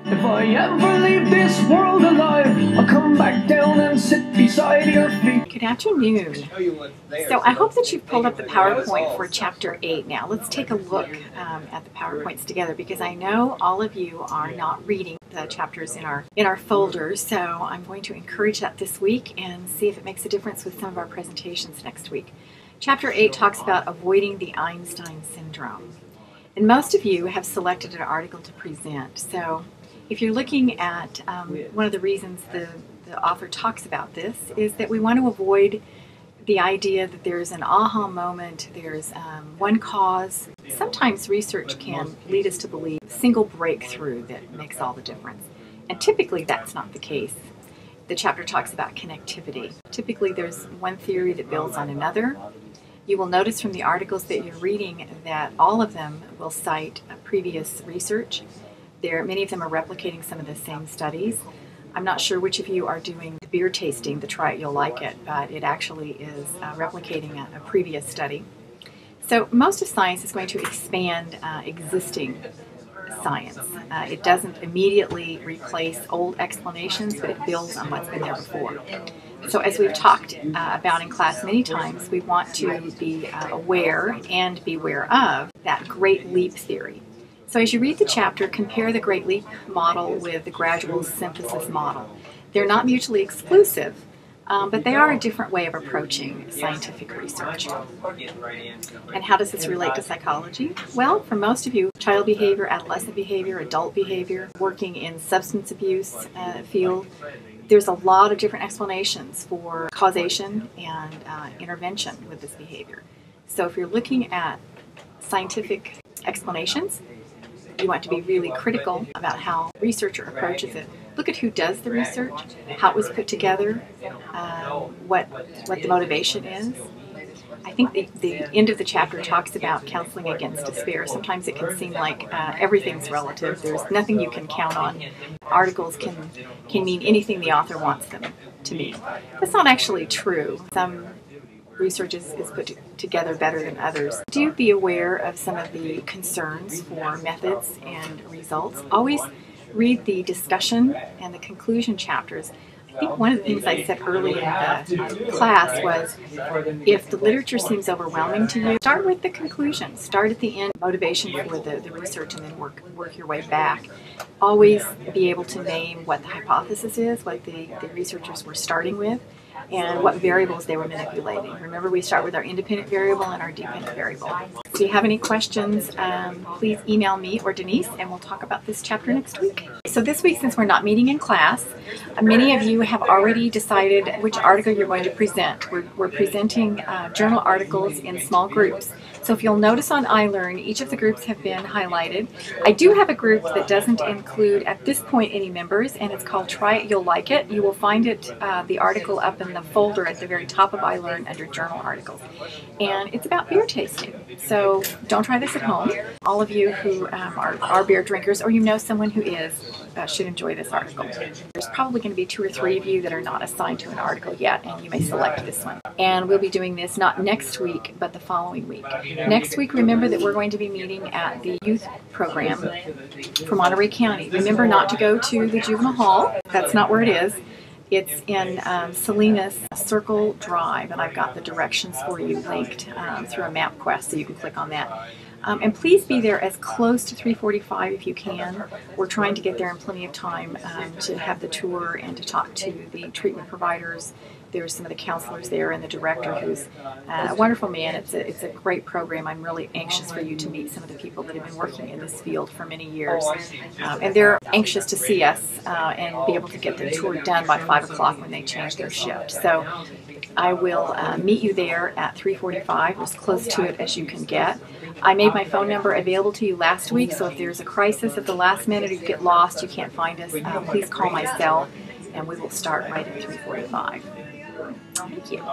If I ever leave this world alive, I'll come back down and sit beside your feet. Good afternoon. So I hope that you've pulled up the PowerPoint for Chapter 8 now. Let's take a look at the PowerPoints together, because I know all of you are not reading the chapters in our folders, so I'm going to encourage that this week and see if it makes a difference with some of our presentations next week. Chapter 8 talks about avoiding the Einstein syndrome. And most of you have selected an article to present, so if you're looking at one of the reasons the author talks about this is that we want to avoid the idea that there's an aha moment, there's one cause. Sometimes research can lead us to believe a single breakthrough that makes all the difference. And typically that's not the case. The chapter talks about connectivity. Typically there's one theory that builds on another. You will notice from the articles that you're reading that all of them will cite previous research. Many of them are replicating some of the same studies. I'm not sure which of you are doing the beer tasting, the Try It You'll Like It, but it actually is replicating a previous study. So most of science is going to expand existing science. It doesn't immediately replace old explanations, but it builds on what's been there before. So as we've talked about in class many times, we want to be aware and beware of that Great Leap theory. So as you read the chapter, compare the Great Leap model with the gradual synthesis model. They're not mutually exclusive, but they are a different way of approaching scientific research. And how does this relate to psychology? Well, for most of you, child behavior, adolescent behavior, adult behavior, working in substance abuse field, there's a lot of different explanations for causation and intervention with this behavior. So if you're looking at scientific explanations, you want to be really critical about how a researcher approaches it. Look at who does the research, how it was put together, what the motivation is. I think the end of the chapter talks about counseling against despair. Sometimes it can seem like everything's relative. There's nothing you can count on. Articles can mean anything the author wants them to mean. That's not actually true. Some research is put together better than others. Do be aware of some of the concerns for methods and results. Always read the discussion and the conclusion chapters. I think one of the things I said early in the class was, if the literature seems overwhelming to you, start with the conclusion. Start at the end, motivation for the research, and then work your way back. Always be able to name what the hypothesis is, what the researchers were starting with, and what variables they were manipulating. Remember, we start with our independent variable and our dependent variable. If you have any questions, please email me or Denise, and we'll talk about this chapter next week. So this week, since we're not meeting in class, many of you have already decided which article you're going to present. We're presenting journal articles in small groups. So if you'll notice on iLearn, each of the groups have been highlighted. I do have a group that doesn't include, at this point, any members, and it's called Try It You'll Like It. You will find it, the article up in the folder at the very top of iLearn under Journal Articles. And it's about beer tasting. So don't try this at home. All of you who are beer drinkers, or you know someone who is, should enjoy this article. There's probably going to be 2 or 3 of you that are not assigned to an article yet, and you may select this one. And we'll be doing this not next week, but the following week. Next week, remember that we're going to be meeting at the youth program for Monterey County. Remember not to go to the juvenile hall. That's not where it is. It's in Salinas Circle Drive, and I've got the directions for you linked through a MapQuest, so you can click on that. And please be there as close to 3:45 if you can. We're trying to get there in plenty of time to have the tour and to talk to the treatment providers. There's some of the counselors there and the director, who's a wonderful man. It's a great program. I'm really anxious for you to meet some of the people that have been working in this field for many years. And they're anxious to see us and be able to get the tour done by 5 o'clock when they change their shift. So I will meet you there at 3:45, as close to it as you can get. I made my phone number available to you last week, so if there's a crisis at the last minute or you get lost, you can't find us, please call my cell, and we will start right at 3:45. Thank you.